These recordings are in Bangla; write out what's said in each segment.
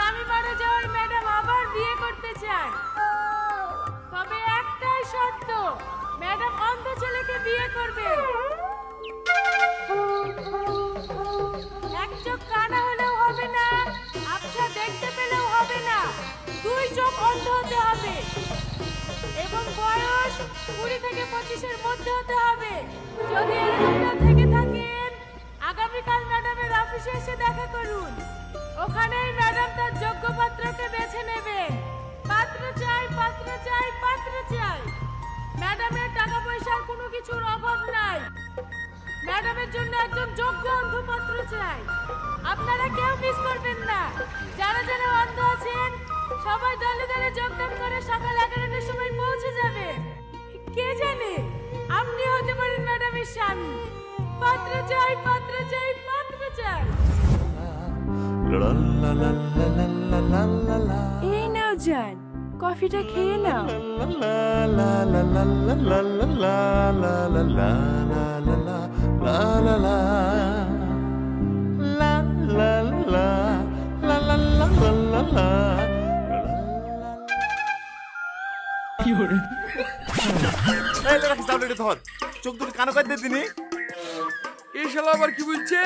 স্বামী মারা যাওয়ার ম্যাডাম আবার বিয়ে করতে চান, তবে একটাই শর্ত, ম্যাডাম অন্ধ ছেলেকে বিয়ে করবেন। এক চোখ কানা হলেও হবে না, আবছা দেখতে পেলেও হবে না, দুই চোখ অন্ধ হতে হবে এবং বয়স 20 থেকে 25-এর মধ্যে হতে হবে। যদি এরকমটা থেকে থাকেন, আগামীকাল ম্যাডামের অফিসে এসে দেখা করুন। ওখানেই ম্যাডাম তার যোগ্য পাত্রকে বেছে নেবে। পাত্র চাই, পাত্র চাই, পাত্র চাই। ম্যাডামের টাকা পয়সার কোনো কিছুর অভাব নাই। ম্যাডামের জন্য একজন যোগ্য অন্ধ পাত্র চাই। আপনারা কেউ মিস করবেন না। যারা যারা অন্ধ আছেন সবাই দলে দলে যোগদান করে সকাল 11টার সময় পৌঁছে যাবে। কে জানে আপনি হতে পারেন ম্যাডামের স্বামী। পাত্র চাই, পাত্র চাই, পাত্র চাই। এই নাও জান, কফিটা খেয়ে নাও। চোখ দুটো কানো করে দে তিনি। এই শালা আবার কি বলছে?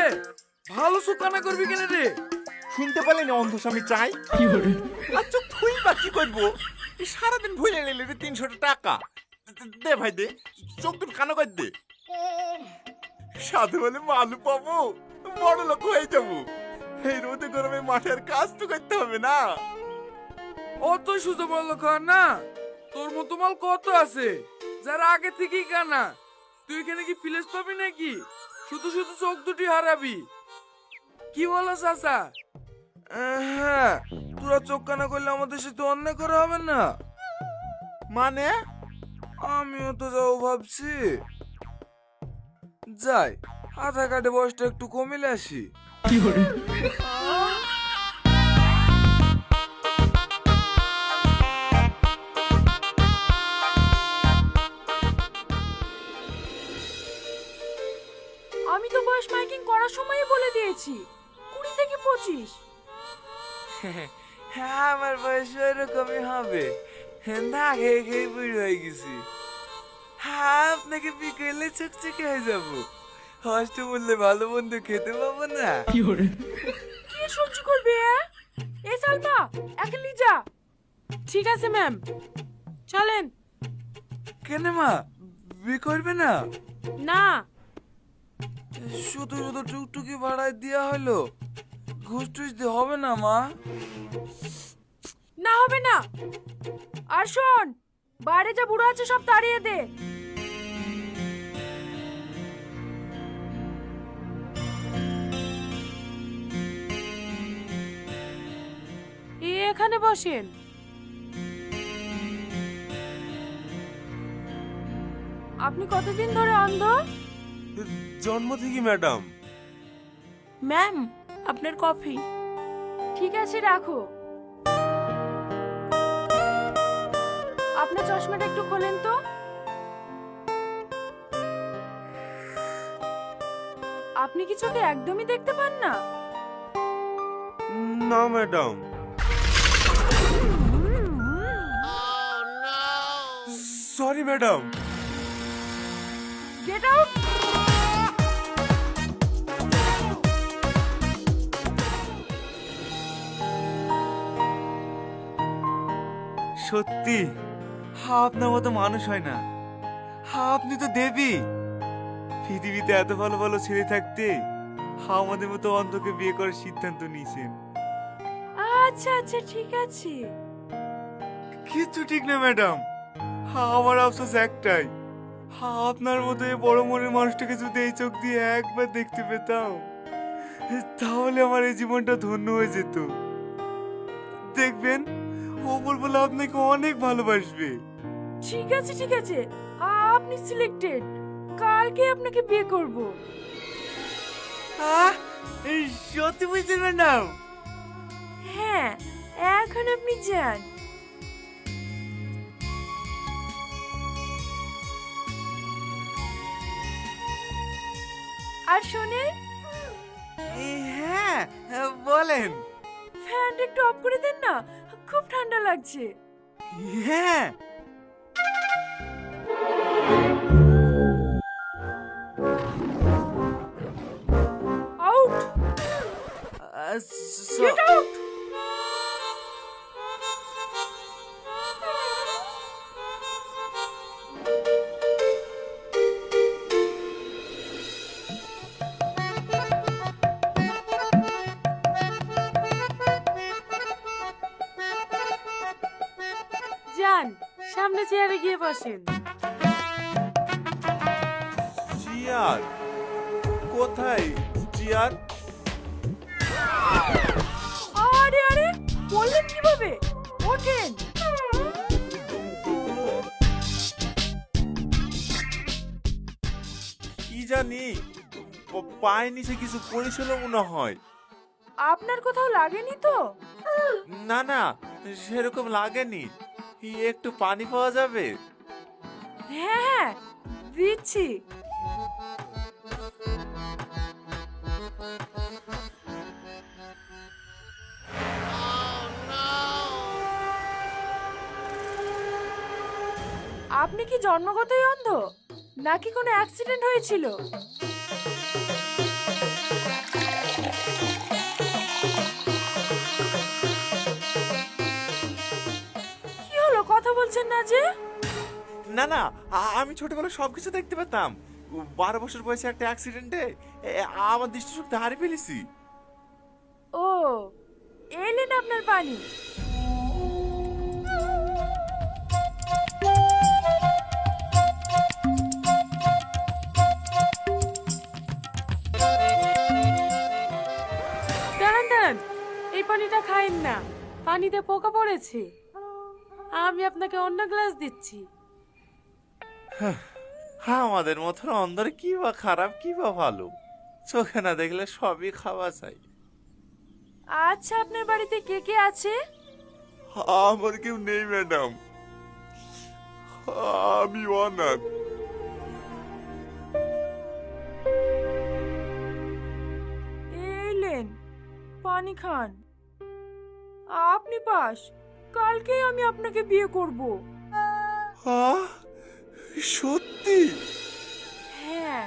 ভালো সুকানা করবি কেন রে? শুনতে পারলেন অন্ধ স্বামী চাই। আচ্ছা তুই বা কি করবো? সারাদিন ভুলে নিলে রে 300 টাকা। দে ভাই দে, চোখ দুটো কানো করে দে। সাথে বলে মালু পাবো, বড় লোক হয়ে যাবো। এই রোদে গরমে মাঠের কাজ তো করতে হবে না। অত সুযোগ বললো খান না, তোর মতো মাল কত আছে যারা আগে থেকেই কানা। তুই এখানে কি প্লেস পাবি নাকি? শুধু শুধু চোখ দুটি হারাবি। কি বলো চাচা? হ্যাঁ, তোরা চোখ কানা করলে আমাদের সাথে অন্যায় করা হবে না? মানে আমিও তো যাও ভাবছি। যাই, আধার কার্ডে বয়সটা একটু কমিলে আসি। আমি তো বয়স মাইকিং করার সময়ই বলে দিয়েছি 20 থেকে 25। হ্যাঁ, আমার বয়স এরকমই হবে। না খেয়ে খেয়ে বুড়ি হয়ে গেছি। হ্যাঁ, আপনাকে বিকেলে চকচকে হয়ে যাবো। কষ্ট বললে ভালো বন্ধু খেতে পাবো না। কি সহ্য করবে? এ সালমা, এখনই যা। ঠিক আছে ম্যাম, চলেন। কেন মা, বিয়ে করবে না? না। শুধু শুধু টুকটুকি ভাড়ায় দেওয়া হলো, ঘুষ টুস দিয়ে হবে না মা? না হবে না। আর শোন, বাইরে যা বুড়ো আছে সব তাড়িয়ে দে। এখানে বসেন। আপনি কতদিন ধরে অন্ধ? জন্ম থেকে ম্যাডাম। ম্যাম, আপনার কফি। ঠিক আছে, রাখো। আপনার চশমাটা একটু খোলেন তো। আপনি কি চোখে একদমই দেখতে পান না? না madam. Sorry madam. Get out. সত্যি আপনার মতো মানুষ হয় না। আপনি তো দেবী। পৃথিবীতে এত ভালো ভালো ছেলে থাকতে আমাদের মতো অন্ধকে বিয়ে করার সিদ্ধান্ত নিয়েছেন। আচ্ছা আচ্ছা, ঠিক আছে। কিচ্ছু ঠিক না ম্যাডাম, আমার আফসোস একটাই, আপনার মতো এই বড় মনের মানুষটাকে যদি এই চোখ দিয়ে একবার দেখতে পেতাম, তাহলে আমার এই জীবনটা ধন্য হয়ে যেত। দেখবেন ও বলবো আপনাকে অনেক ভালোবাসবে। ঠিক আছে ঠিক আছে, আপনি সিলেক্টেড। কালকে আপনাকে বিয়ে করব। এই সত্যি বুঝছেন ম্যাডাম? হ্যাঁ, এখন আপনি যান। আর শোনেন, হ্যাঁ, বলেন। ফ্যানটা একটু অফ করে দেন না, খুব ঠান্ডা লাগছে। হ্যাঁ। Out, get out. যান, সামনে চেয়ারে গিয়ে বসেন। চেয়ার? কোথায় চেয়ার? আরে আরে, বললেন কিভাবে? ওঠেন। কি জানি, পায়ের নিচে কিছু পড়েছিল মনে হয়। আপনার কোথাও লাগেনি তো? না না, সেরকম লাগেনি। একটু পানি পাওয়া যাবে? হ্যাঁ হ্যাঁ, দিচ্ছি। আপনি কি জন্মগতই অন্ধ, নাকি কোনো অ্যাক্সিডেন্ট হয়েছিল? কি হলো, কথা বলছেন না যে? না না, আমি ছোটবেলায় সবকিছু দেখতে পেতাম। 12 বছর বয়সে একটা অ্যাক্সিডেন্টে আমার দৃষ্টিশক্তি হারিয়ে ফেলেছি। ও, এলেন আপনার পানি। দাঁড়ান দাঁড়ান, এই পানিটা খাইন না, পানিতে পোকা পড়েছে। আমি আপনাকে অন্য গ্লাস দিচ্ছি। আমাদের মতন অন্ধর কি বা খারাপ কি বা ভালো, চোখে না দেখলে সবই খাওয়া যায়। আচ্ছা, আপনার বাড়িতে কে কে আছে? আমার কেউ নেই ম্যাডাম, আমি অনাথ। এলেন, পানি খান। আপনি পাস, কালকেই আমি আপনাকে বিয়ে করব। সত্যি? হ্যাঁ।